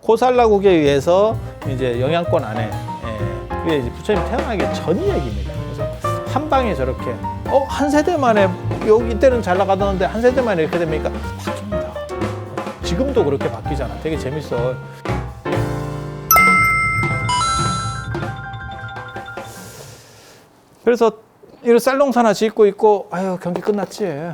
호살라국에 의해서 이제 영향권 안에 그게 이제 부처님 태어나기 전 얘기입니다. 그래서 한 방에 저렇게 한 세대 만에 여기 이때는 잘 나가던데 한 세대 만에 이렇게 되니까 바뀝니다. 지금도 그렇게 바뀌잖아. 되게 재밌어. 그래서 이런 쌀농사 하나 짓고 있고 아유 경기 끝났지.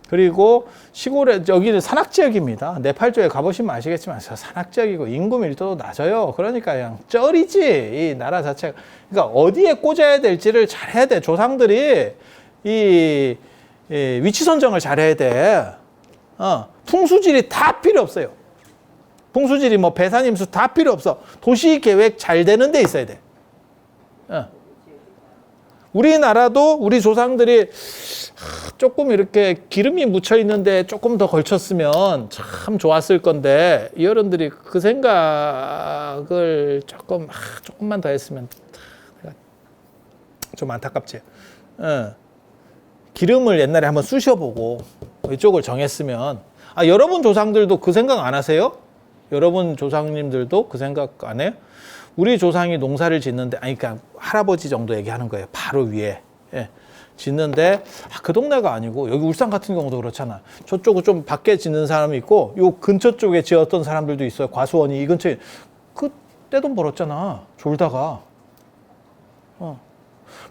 그리고 시골에 여기는 산악지역입니다. 네팔 쪽에 가보시면 아시겠지만 산악지역이고 인구 밀도도 낮아요. 그러니까 그냥 쩔이지 이 나라 자체가. 그러니까 어디에 꽂아야 될지를 잘해야 돼. 조상들이 이 위치 선정을 잘해야 돼. 풍수지리 다 필요 없어요. 풍수지리 뭐 배산임수 다 필요 없어. 도시 계획 잘 되는 데 있어야 돼. 우리나라도 우리 조상들이 조금 이렇게 기름이 묻혀 있는데 조금 더 걸쳤으면 참 좋았을 건데 이 어른들이 그 생각을 조금만 더 했으면 좀 안타깝지. 기름을 옛날에 한번 쑤셔보고 이쪽을 정했으면 여러분 조상들도 그 생각 안 하세요? 여러분 조상님들도 그 생각 안 해요? 우리 조상이 농사를 짓는데, 그러니까 할아버지 정도 얘기하는 거예요. 바로 위에. 짓는데, 그 동네가 아니고, 여기 울산 같은 경우도 그렇잖아. 저쪽은 좀 밖에 짓는 사람이 있고, 요 근처 쪽에 지었던 사람들도 있어요. 과수원이 이 근처에. 그 떼돈 벌었잖아. 졸다가.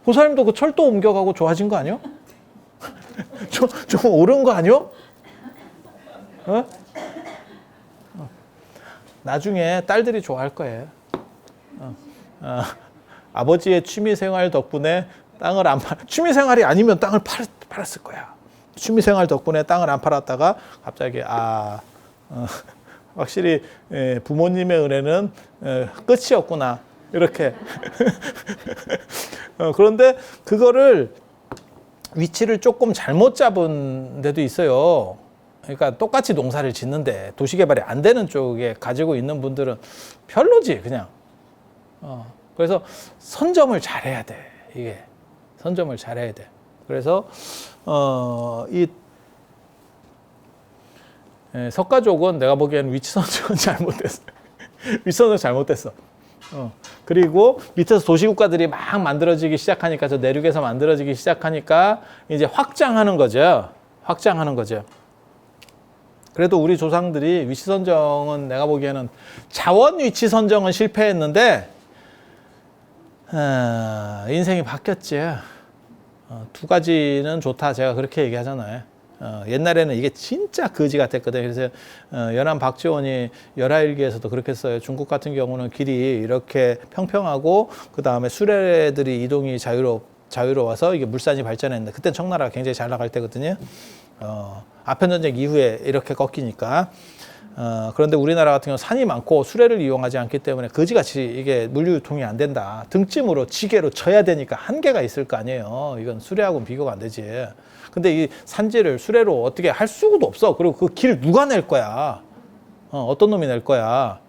보살님도 그 철도 옮겨가고 좋아진 거 아니요? 좀 오른 거 아니요? 나중에 딸들이 좋아할 거예요. 아버지의 취미생활 덕분에 땅을 안 취미생활이 아니면 땅을 팔았을 거야. 취미생활 덕분에 땅을 안 팔았다가 갑자기 확실히 부모님의 은혜는 끝이 없구나 이렇게. 그런데 그거를 위치를 조금 잘못 잡은 데도 있어요. 그러니까 똑같이 농사를 짓는데 도시개발이 안 되는 쪽에 가지고 있는 분들은 별로지 그냥. 그래서 선점을 잘해야 돼. 이게 선점을 잘해야 돼. 그래서 이 석가족은 내가 보기에는 위치 선정은 잘못됐어. 위치 선정 잘못됐어. 그리고 밑에서 도시국가들이 막 만들어지기 시작하니까 저 내륙에서 만들어지기 시작하니까 이제 확장하는 거죠. 확장하는 거죠. 그래도 우리 조상들이 위치 선정은 내가 보기에는 자원 위치 선정은 실패했는데 인생이 바뀌었지. 두 가지는 좋다. 제가 그렇게 얘기하잖아요. 옛날에는 이게 진짜 거지 같았거든요. 그래서 연안 박지원이 열하일기에서도 그렇게 써요. 중국 같은 경우는 길이 이렇게 평평하고 그 다음에 수레들이 이동이 자유로워서 이게 물산이 발전했는데 그때 청나라가 굉장히 잘 나갈 때거든요. 아편전쟁 이후에 이렇게 꺾이니까. 그런데 우리나라 같은 경우 산이 많고 수레를 이용하지 않기 때문에 거지같이 이게 물류 유통이 안 된다. 등짐으로 지게로 쳐야 되니까 한계가 있을 거 아니에요. 이건 수레하고는 비교가 안 되지. 근데 이 산지를 수레로 어떻게 할 수도 없어. 그리고 그 길 누가 낼 거야? 어떤 놈이 낼 거야?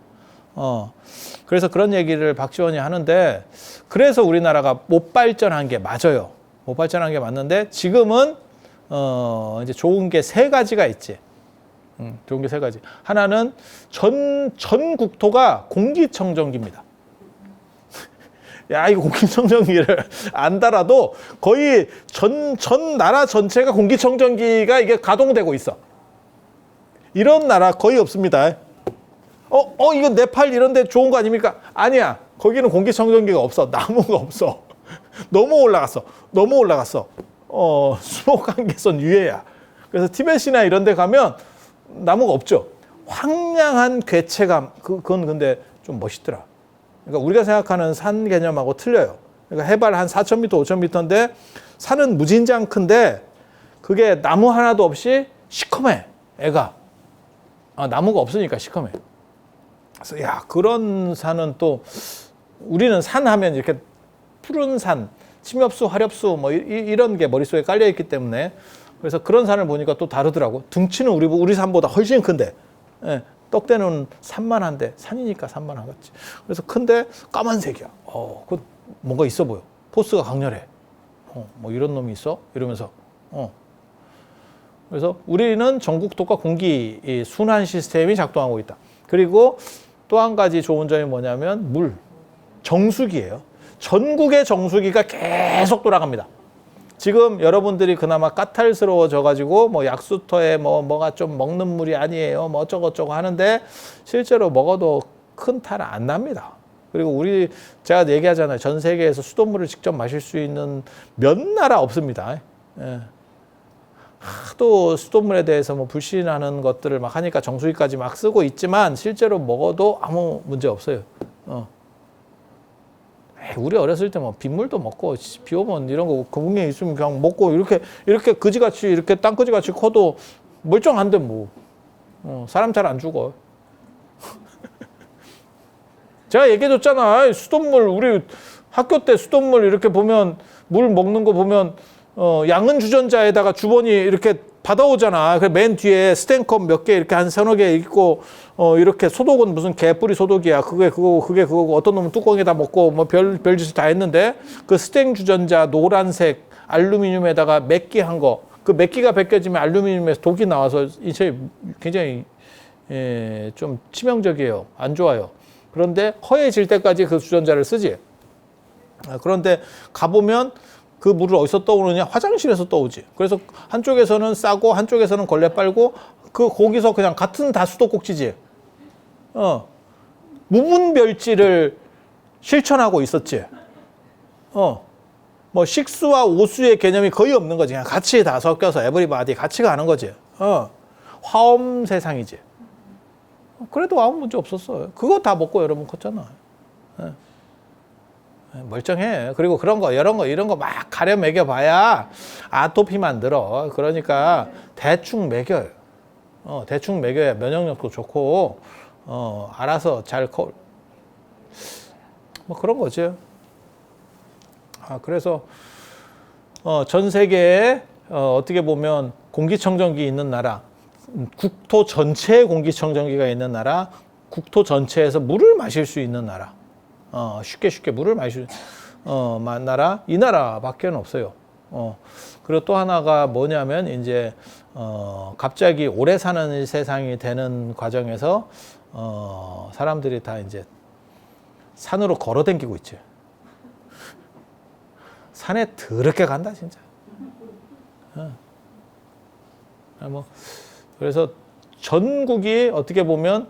그래서 그런 얘기를 박지원이 하는데 그래서 우리나라가 못 발전한 게 맞아요. 못 발전한 게 맞는데 지금은 이제 좋은 게 세 가지가 있지. 좋은 게 세 가지. 하나는 전 국토가 공기청정기입니다. 야, 이거 공기청정기를 안 달아도 거의 전 나라 전체가 공기청정기가 이게 가동되고 있어. 이런 나라 거의 없습니다. 이거 네팔 이런 데 좋은 거 아닙니까? 아니야. 거기는 공기청정기가 없어. 나무가 없어. 너무 올라갔어. 수목 한계선 유예야. 그래서 티벳이나 이런 데 가면 나무가 없죠. 황량한 괴체감, 그건 근데 좀 멋있더라. 그러니까 우리가 생각하는 산 개념하고 틀려요. 그러니까 해발 한 4,000m, 5,000m인데 산은 무진장 큰데 그게 나무 하나도 없이 시커매, 애가. 나무가 없으니까 시커매. 그래서 야, 그런 산은 또 우리는 산 하면 이렇게 푸른 산, 침엽수, 화렵수 뭐 이런 게 머릿속에 깔려있기 때문에 그래서 그런 산을 보니까 또 다르더라고. 등치는 우리 산보다 훨씬 큰데 떡대는 산만한데 산이니까 산만하겠지. 그래서 큰데 까만색이야. 그 뭔가 있어 보여. 포스가 강렬해. 뭐 이런 놈이 있어? 이러면서 그래서 우리는 전국토가 공기 순환 시스템이 작동하고 있다. 그리고 또 한 가지 좋은 점이 뭐냐면 물, 정수기예요. 전국의 정수기가 계속 돌아갑니다. 지금 여러분들이 그나마 까탈스러워져 가지고 뭐 약수터에 뭐가 좀 먹는 물이 아니에요. 뭐 어쩌고저쩌고 하는데 실제로 먹어도 큰 탈 안 납니다. 그리고 제가 얘기하잖아요. 전 세계에서 수돗물을 직접 마실 수 있는 몇 나라 없습니다. 예. 하도 수돗물에 대해서 뭐 불신하는 것들을 막 하니까 정수기까지 막 쓰고 있지만 실제로 먹어도 아무 문제 없어요. 우리 어렸을 때 뭐 빗물도 먹고 비 오면 이런 거 거북이 있으면 그냥 먹고 이렇게 그지같이 이렇게 땅그지같이 커도 멀쩡한데 뭐 사람 잘 안 죽어. 제가 얘기해줬잖아. 수돗물 우리 학교 때 수돗물 이렇게 보면 물 먹는 거 보면 양은 주전자에다가 주번이 이렇게 받아오잖아. 그 맨 뒤에 스탠컵 몇 개 이렇게 한 서너 개 있고 이렇게 소독은 무슨 개뿌리 소독이야. 그게 그거고 어떤 놈은 뚜껑에다 먹고 뭐 별짓을 다 했는데 그 스탠 주전자 노란색 알루미늄에다가 맥기한 거 그 맥기가 벗겨지면 알루미늄에서 독이 나와서 이제 굉장히 좀 치명적이에요. 안 좋아요. 그런데 허해질 때까지 그 주전자를 쓰지. 그런데 가보면 그 물을 어디서 떠오르냐? 화장실에서 떠오지. 그래서 한쪽에서는 싸고 한쪽에서는 걸레 빨고 거기서 그냥 같은 다 수도꼭지지. 무분별지를 실천하고 있었지. 뭐 식수와 오수의 개념이 거의 없는 거지. 그냥 같이 다 섞여서 에브리바디 같이 가는 거지. 화엄 세상이지. 그래도 아무 문제 없었어요. 그거 다 먹고 여러분 컸잖아. 멀쩡해. 그리고 그런 거, 이런 거 막 가려 먹여봐야 아토피만 들어. 그러니까 대충 먹여요. 대충 먹여야 면역력도 좋고, 알아서 잘 뭐 그런 거지. 그래서, 전 세계에, 어떻게 보면 공기청정기 있는 나라, 국토 전체에 공기청정기가 있는 나라, 국토 전체에서 물을 마실 수 있는 나라, 쉽게 물을 마실 나라, 이 나라밖에 없어요. 그리고 또 하나가 뭐냐면 이제 갑자기 오래 사는 세상이 되는 과정에서 사람들이 다 이제 산으로 걸어 다니고 있지. 산에 더럽게 간다 진짜. 뭐 그래서 전국이 어떻게 보면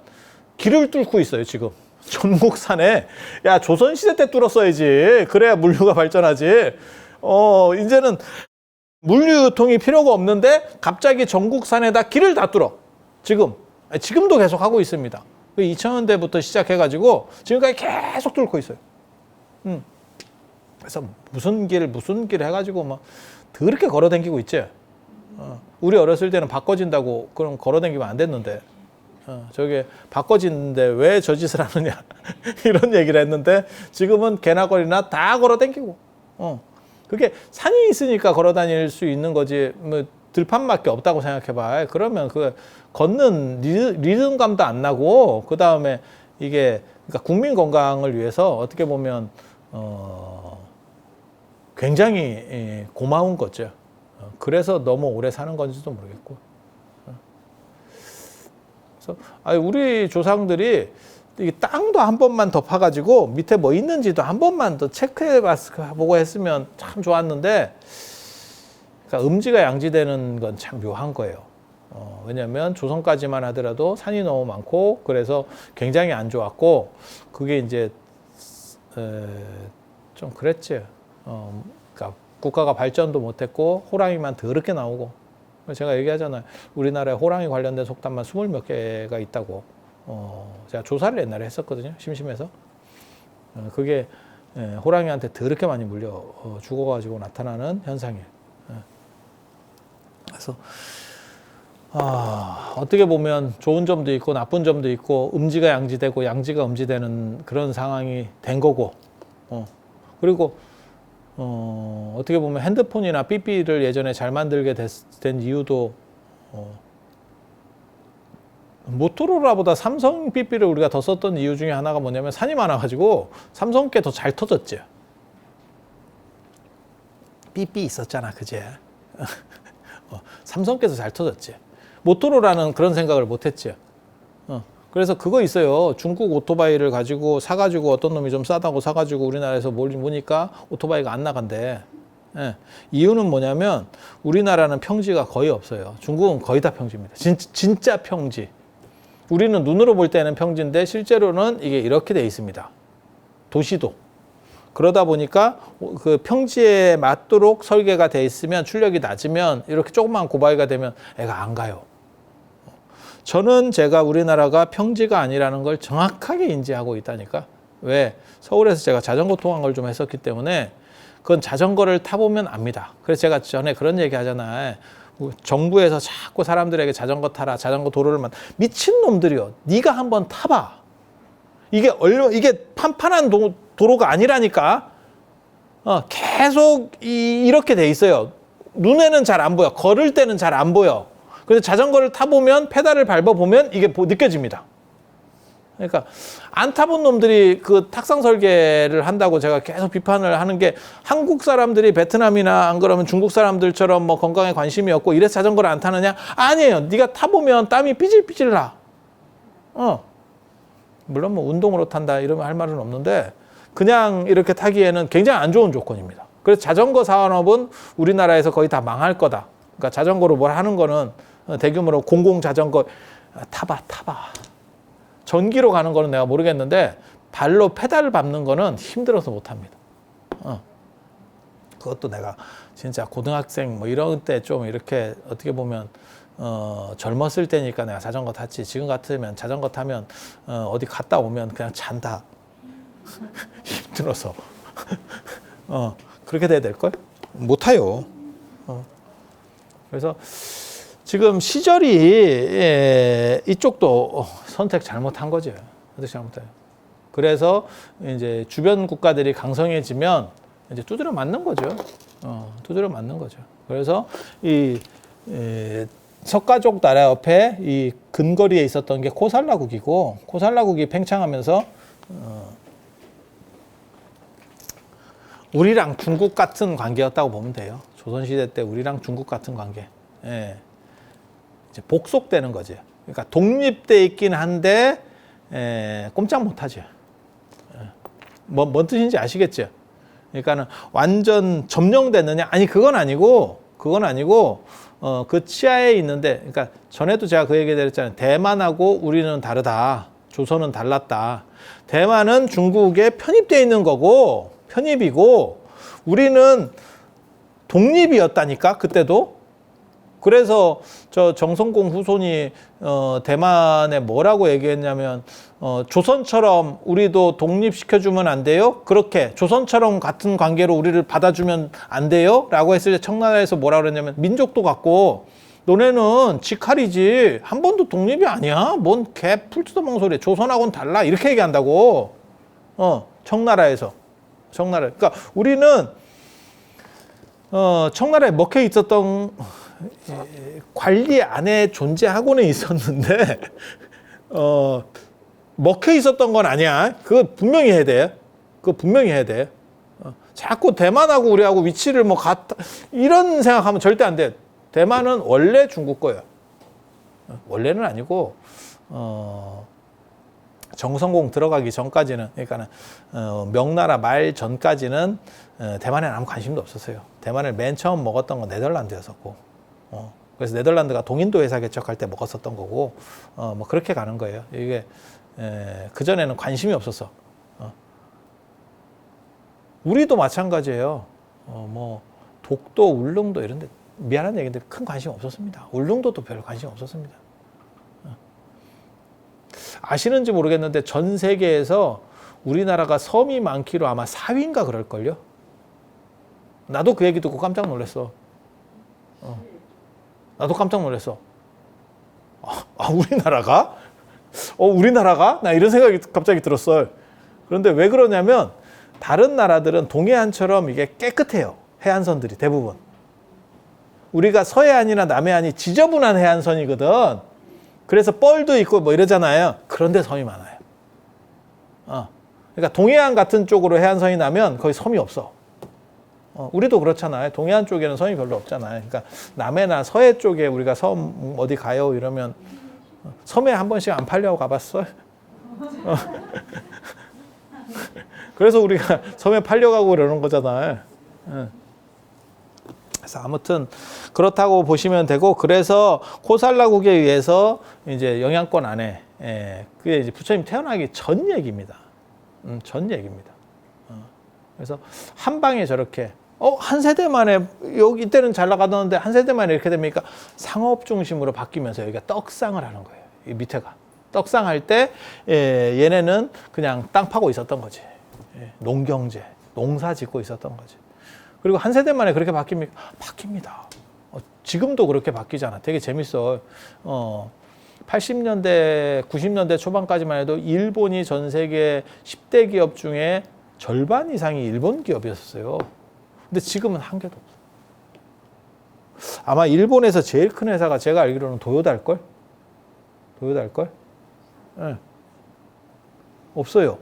길을 뚫고 있어요 지금. 전국 산에. 야, 조선시대 때 뚫었어야지. 그래야 물류가 발전하지. 이제는 물류통이 필요가 없는데 갑자기 전국 산에다 길을 다 뚫어. 지금도 계속 하고 있습니다. 2000년대부터 시작해가지고 지금까지 계속 뚫고 있어요. 그래서 무슨 길 해가지고 막 더럽게 걸어 다니고 있지. 우리 어렸을 때는 바꿔진다고 그럼 걸어 다니면 안 됐는데. 저게 바꿔지는데 왜 저 짓을 하느냐 이런 얘기를 했는데 지금은 개나 거리나 다 걸어 다니고 그게 산이 있으니까 걸어 다닐 수 있는 거지 뭐 들판밖에 없다고 생각해봐. 그러면 그 걷는 리듬감도 안 나고 그 다음에 이게 그러니까 국민 건강을 위해서 어떻게 보면 굉장히 고마운 거죠. 그래서 너무 오래 사는 건지도 모르겠고. 우리 조상들이 이 땅도 한 번만 더 파가지고 밑에 뭐 있는지도 한 번만 더 체크해보고 했으면 참 좋았는데, 그러니까 음지가 양지되는 건 참 묘한 거예요. 왜냐하면 조선까지만 하더라도 산이 너무 많고 그래서 굉장히 안 좋았고 그게 이제 좀 그랬지. 그러니까 국가가 발전도 못했고 호랑이만 더럽게 나오고. 제가 얘기하잖아요. 우리나라에 호랑이 관련된 속담만 20몇 개가 있다고. 제가 조사를 옛날에 했었거든요. 심심해서. 그게 호랑이한테 더럽게 많이 물려 죽어가지고 나타나는 현상이에요. 그래서 어떻게 보면 좋은 점도 있고 나쁜 점도 있고 음지가 양지되고 양지가 음지되는 그런 상황이 된 거고. 그리고 어떻게 보면 핸드폰이나 삐삐를 예전에 잘 만들게 된 이유도 모토로라보다 삼성 삐삐를 우리가 더 썼던 이유 중에 하나가 뭐냐면 산이 많아가지고 삼성 게 더 잘 터졌지. 삐삐 있었잖아, 그제? 삼성께서 잘 터졌지. 모토로라는 그런 생각을 못 했지. 그래서 그거 있어요. 중국 오토바이를 사가지고 어떤 놈이 좀 싸다고 사가지고 우리나라에서 모니까 오토바이가 안 나간대. 예. 이유는 뭐냐면 우리나라는 평지가 거의 없어요. 중국은 거의 다 평지입니다. 진짜 평지. 우리는 눈으로 볼 때는 평지인데 실제로는 이게 이렇게 돼 있습니다. 도시도. 그러다 보니까 그 평지에 맞도록 설계가 돼 있으면 출력이 낮으면 이렇게 조그만 고바위가 되면 애가 안 가요. 저는 제가 우리나라가 평지가 아니라는 걸 정확하게 인지하고 있다니까. 왜? 서울에서 제가 자전거 통한 걸 좀 했었기 때문에 그건 자전거를 타보면 압니다. 그래서 제가 전에 그런 얘기 하잖아요. 정부에서 자꾸 사람들에게 자전거 타라, 자전거 도로를 미친 놈들이요. 네가 한번 타봐. 이게 판판한 도로가 아니라니까. 계속 이렇게 돼 있어요. 눈에는 잘 안 보여. 걸을 때는 잘 안 보여. 그래서 자전거를 타보면 페달을 밟아보면 이게 느껴집니다. 그러니까 안 타본 놈들이 그 탁상 설계를 한다고 제가 계속 비판을 하는 게 한국 사람들이 베트남이나 안 그러면 중국 사람들처럼 뭐 건강에 관심이 없고 이래서 자전거를 안 타느냐? 아니에요. 네가 타보면 땀이 삐질삐질 나. 물론 뭐 운동으로 탄다 이러면 할 말은 없는데 그냥 이렇게 타기에는 굉장히 안 좋은 조건입니다. 그래서 자전거 산업은 우리나라에서 거의 다 망할 거다. 그러니까 자전거로 뭘 하는 거는 대규모로 공공 자전거 타봐. 전기로 가는 거는 내가 모르겠는데 발로 페달을 밟는 거는 힘들어서 못 합니다. 그것도 내가 진짜 고등학생 뭐 이런 때 좀 이렇게 어떻게 보면 젊었을 때니까 내가 자전거 탔지. 지금 같으면 자전거 타면 어디 갔다 오면 그냥 잔다. 힘들어서. 그렇게 돼야 될걸? 못 타요. 그래서 지금 시절이 이쪽도 선택 잘못한 거죠. 선택 잘못해요. 그래서 이제 주변 국가들이 강성해지면 이제 두드려 맞는 거죠. 두드려 맞는 거죠. 그래서 이 석가족 나라 옆에 이 근거리에 있었던 게 코살라국이고 코살라국이 팽창하면서 우리랑 중국 같은 관계였다고 보면 돼요. 조선시대 때 우리랑 중국 같은 관계. 예. 이제 복속되는 거죠. 그러니까 독립돼 있긴 한데 꼼짝 못하죠. 뭔 뜻인지 아시겠죠? 그러니까는 완전 점령됐느냐? 아니 그건 아니고 그 치하에 있는데, 그러니까 전에도 제가 그 얘기 드렸잖아요. 대만하고 우리는 다르다. 조선은 달랐다. 대만은 중국에 편입돼 있는 거고 편입이고 우리는 독립이었다니까 그때도. 그래서 저 정성공 후손이 대만에 뭐라고 얘기했냐면 조선처럼 우리도 독립시켜주면 안 돼요? 그렇게 조선처럼 같은 관계로 우리를 받아주면 안 돼요? 라고 했을 때 청나라에서 뭐라 그랬냐면 민족도 같고 너네는 직할이지 한 번도 독립이 아니야? 뭔 개 풀뜯어먹는 소리야. 조선하고는 달라. 이렇게 얘기한다고. 청나라에서. 그러니까 우리는 청나라에 먹혀 있었던 관리 안에 존재하고는 있었는데 먹혀 있었던 건 아니야. 그거 분명히 해야 돼. 자꾸 대만하고 우리하고 위치를 뭐 같다 이런 생각하면 절대 안 돼. 대만은 원래 중국 거예요. 원래는 아니고 정성공 들어가기 전까지는, 그러니까는 명나라 말 전까지는 대만에는 아무 관심도 없었어요. 대만을 맨 처음 먹었던 건 네덜란드였었고, 그래서 네덜란드가 동인도 회사 개척할 때 먹었었던 거고, 뭐 그렇게 가는 거예요. 이게 그 전에는 관심이 없었어. 우리도 마찬가지예요. 뭐 독도, 울릉도 이런데 미안한 얘기인데 큰 관심 없었습니다. 울릉도도 별 관심 없었습니다. 아시는지 모르겠는데 전 세계에서 우리나라가 섬이 많기로 아마 4위인가 그럴걸요? 나도 그 얘기 듣고 깜짝 놀랐어. 나도 깜짝 놀랐어. 우리나라가? 우리나라가? 나 이런 생각이 갑자기 들었어요. 그런데 왜 그러냐면 다른 나라들은 동해안처럼 이게 깨끗해요. 해안선들이 대부분. 우리가 서해안이나 남해안이 지저분한 해안선이거든. 그래서 뻘도 있고 뭐 이러잖아요. 그런데 섬이 많아요. 그러니까 동해안 같은 쪽으로 해안선이 나면 거의 섬이 없어. 우리도 그렇잖아요. 동해안 쪽에는 섬이 별로 없잖아요. 그러니까 남해나 서해 쪽에 우리가 섬 어디 가요 이러면 섬에 한 번씩 안 팔려고 가봤어요? 그래서 우리가 섬에 팔려가고 그러는 거잖아요. 그래서 아무튼 그렇다고 보시면 되고, 그래서 코살라국에 의해서 이제 영향권 안에, 그게 이제 부처님 태어나기 전 얘기입니다. 전 얘기입니다. 그래서 한 방에 저렇게 한 세대 만에, 여기 이때는 잘 나가던데 한 세대 만에 이렇게 되니까 상업 중심으로 바뀌면서 여기가 떡상을 하는 거예요. 이 밑에가 떡상할 때 얘네는 그냥 땅 파고 있었던 거지. 농경제, 농사 짓고 있었던 거지. 그리고 한 세대 만에 그렇게 바뀝니까? 바뀝니다. 지금도 그렇게 바뀌잖아. 되게 재밌어. 80년대, 90년대 초반까지만 해도 일본이 전 세계 10대 기업 중에 절반 이상이 일본 기업이었어요. 근데 지금은 한 개도 없어. 아마 일본에서 제일 큰 회사가 제가 알기로는 도요다일걸? 도요다일걸? 네. 없어요.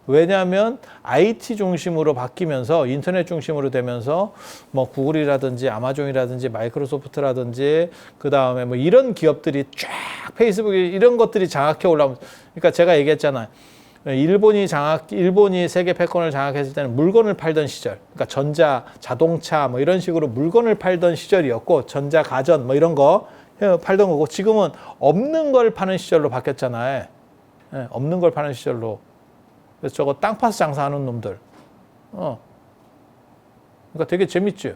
왜냐하면 IT 중심으로 바뀌면서, 인터넷 중심으로 되면서 뭐 구글이라든지 아마존이라든지 마이크로소프트라든지 그 다음에 뭐 이런 기업들이 쫙, 페이스북 이런 것들이 장악해 올라오면, 그러니까 제가 얘기했잖아요. 일본이 세계 패권을 장악했을 때는 물건을 팔던 시절, 그러니까 전자, 자동차 뭐 이런 식으로 물건을 팔던 시절이었고, 전자, 가전 뭐 이런 거 팔던 거고, 지금은 없는 걸 파는 시절로 바뀌었잖아요. 없는 걸 파는 시절로. 그래서 저거 땅 파서 장사하는 놈들. 그러니까 되게 재밌지.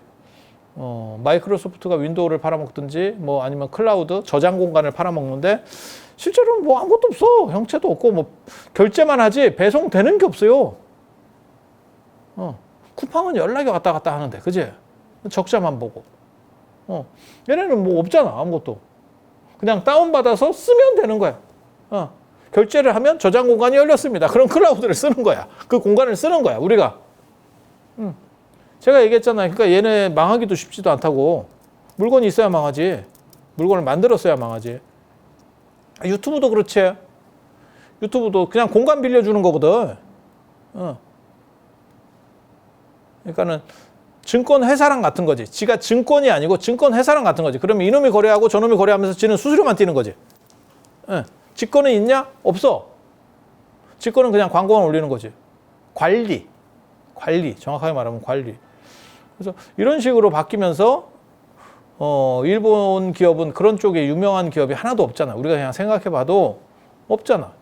마이크로소프트가 윈도우를 팔아먹든지, 뭐 아니면 클라우드, 저장 공간을 팔아먹는데, 실제로는 뭐 아무것도 없어. 형체도 없고, 뭐 결제만 하지 배송되는 게 없어요. 쿠팡은 연락이 왔다 갔다 하는데, 그지? 적자만 보고. 얘네는 뭐 없잖아, 아무것도. 그냥 다운받아서 쓰면 되는 거야. 결제를 하면 저장 공간이 열렸습니다. 그럼 클라우드를 쓰는 거야. 그 공간을 쓰는 거야, 우리가. 제가 얘기했잖아요. 그러니까 얘네 망하기도 쉽지도 않다고. 물건이 있어야 망하지. 물건을 만들었어야 망하지. 유튜브도 그렇지. 유튜브도 그냥 공간 빌려주는 거거든. 그러니까는 증권 회사랑 같은 거지. 지가 증권이 아니고 증권 회사랑 같은 거지. 그러면 이놈이 거래하고 저놈이 거래하면서 지는 수수료만 띄는 거지. 직권은 있냐? 없어. 직권은 그냥 광고만 올리는 거지. 관리. 정확하게 말하면 관리. 그래서 이런 식으로 바뀌면서 일본 기업은 그런 쪽에 유명한 기업이 하나도 없잖아. 우리가 그냥 생각해봐도 없잖아.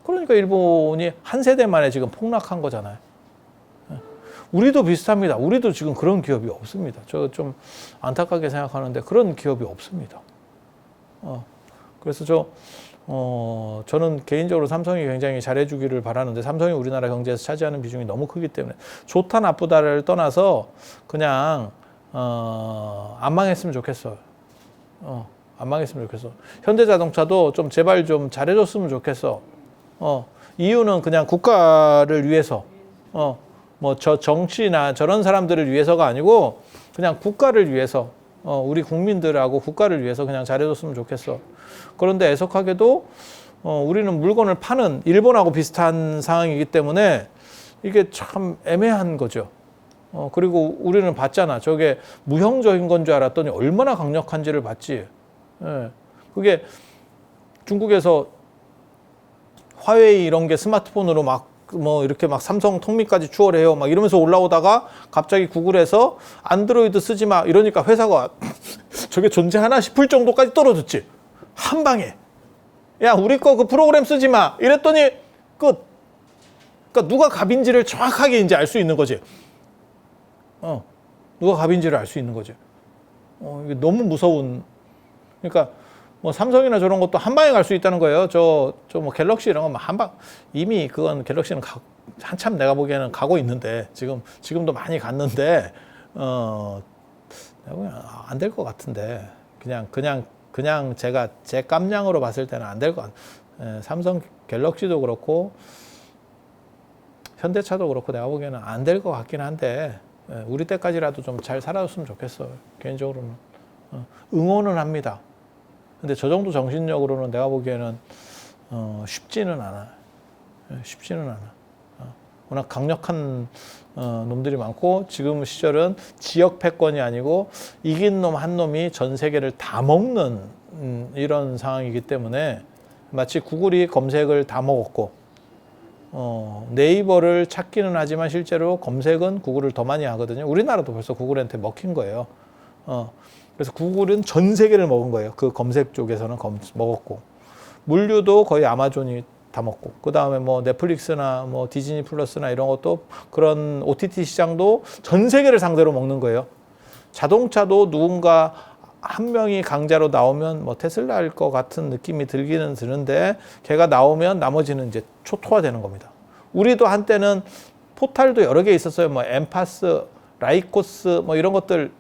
그러니까 일본이 한 세대 만에 지금 폭락한 거잖아요. 우리도 비슷합니다. 우리도 지금 그런 기업이 없습니다. 저 좀 안타깝게 생각하는데 그런 기업이 없습니다. 그래서 저는 개인적으로 삼성이 굉장히 잘해주기를 바라는데, 삼성이 우리나라 경제에서 차지하는 비중이 너무 크기 때문에 좋다 나쁘다를 떠나서 그냥 안 망했으면 좋겠어. 안 망했으면 좋겠어. 현대자동차도 좀 제발 좀 잘해줬으면 좋겠어. 이유는 그냥 국가를 위해서, 뭐 저 정치나 저런 사람들을 위해서가 아니고 그냥 국가를 위해서, 우리 국민들하고 국가를 위해서 그냥 잘해줬으면 좋겠어. 그런데 애석하게도 우리는 물건을 파는 일본하고 비슷한 상황이기 때문에 이게 참 애매한 거죠. 그리고 우리는 봤잖아. 저게 무형적인 건 줄 알았더니 얼마나 강력한지를 봤지. 그게 중국에서 화웨이 이런 게 스마트폰으로 뭐 이렇게 삼성 턱밑까지 추월해요 막 이러면서 올라오다가 갑자기 구글에서 안드로이드 쓰지 마 이러니까 회사가 저게 존재하나 싶을 정도까지 떨어졌지. 한 방에. 야, 우리 거 그 프로그램 쓰지 마 이랬더니 끝. 그러니까 누가 갑인지를 정확하게 이제 알 수 있는 거지. 누가 갑인지를 알 수 있는 거지. 이게 너무 무서운. 그러니까 뭐 삼성이나 저런 것도 한 방에 갈 수 있다는 거예요. 저 뭐 갤럭시 이런 건 한 방, 이미 그건 갤럭시는 한참 내가 보기에는 가고 있는데, 지금도 많이 갔는데, 내가 보기에는 안 될 것 같은데, 그냥 제 깜냥으로 봤을 때는 안 될 것 같아요. 삼성 갤럭시도 그렇고, 현대차도 그렇고, 내가 보기에는 안 될 것 같긴 한데, 우리 때까지라도 좀 잘 살아줬으면 좋겠어요. 개인적으로는. 응원은 합니다. 근데 저 정도 정신력으로는 내가 보기에는 쉽지는 않아. 쉽지는 않아. 워낙 강력한 놈들이 많고 지금 시절은 지역 패권이 아니고 이긴 놈 한 놈이 전 세계를 다 먹는 이런 상황이기 때문에 마치 구글이 검색을 다 먹었고 네이버를 찾기는 하지만 실제로 검색은 구글을 더 많이 하거든요. 우리나라도 벌써 구글한테 먹힌 거예요. 그래서 구글은 전 세계를 먹은 거예요. 그 검색 쪽에서는 먹었고 물류도 거의 아마존이 다 먹고 그 다음에 뭐 넷플릭스나 뭐 디즈니 플러스나 이런 것도 그런 OTT 시장도 전 세계를 상대로 먹는 거예요. 자동차도 누군가 한 명이 강자로 나오면 뭐 테슬라일 것 같은 느낌이 들기는 드는데 걔가 나오면 나머지는 이제 초토화되는 겁니다. 우리도 한때는 포탈도 여러 개 있었어요. 뭐 엠파스, 라이코스 뭐 이런 것들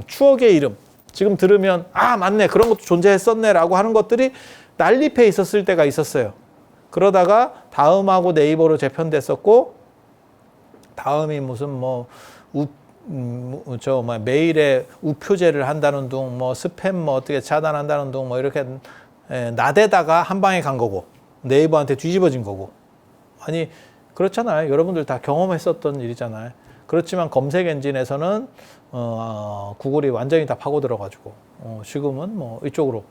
추억의 이름 지금 들으면 아 맞네 그런 것도 존재했었네 라고 하는 것들이 난립해 있었을 때가 있었어요. 그러다가 다음하고 네이버로 재편됐었고 다음이 무슨 뭐 메일에 우표제를 한다는 둥, 뭐 스팸 뭐 어떻게 차단한다는 둥, 뭐 이렇게 나대다가 한 방에 간 거고 네이버한테 뒤집어진 거고 아니 그렇잖아요. 여러분들 다 경험했었던 일이잖아요. 그렇지만 검색 엔진에서는 구글이 완전히 다 파고 들어가지고 지금은 뭐 이쪽으로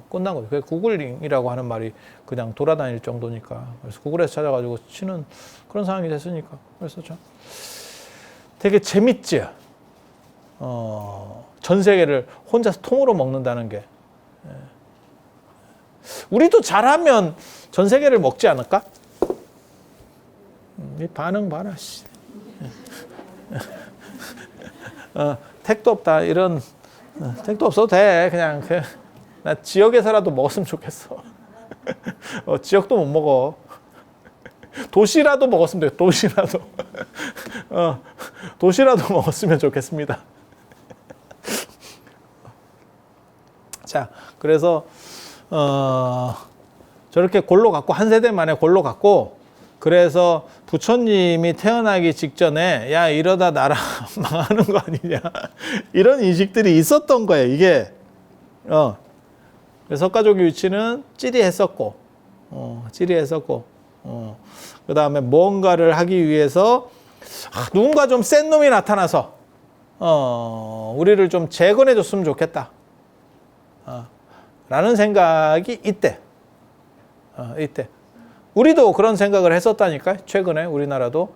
끝난 거죠. 그래서 구글링이라고 하는 말이 그냥 돌아다닐 정도니까 그래서 구글에서 찾아가지고 치는 그런 상황이 됐으니까 그래서 참 되게 재밌지. 전 세계를 혼자서 통으로 먹는다는 게. 우리도 잘하면 전 세계를 먹지 않을까? 이 반응 봐라. 씨. 택도 없다. 이런 택도 없어도 돼. 그냥 나 지역에서라도 먹었으면 좋겠어. 지역도 못 먹어. 도시라도 먹었으면 돼. 도시라도. 도시라도 먹었으면 좋겠습니다. 자, 그래서 저렇게 골로 갔고 한 세대 만에 골로 갔고 그래서 부처님이 태어나기 직전에 야 이러다 나라 망하는 거 아니냐 이런 인식들이 있었던 거예요. 이게 그래서 석가족의 위치는 찌리했었고 그 다음에 뭔가를 하기 위해서 누군가 좀 센 놈이 나타나서 우리를 좀 재건해 줬으면 좋겠다 라는 생각이 이때 우리도 그런 생각을 했었다니까요. 최근에 우리나라도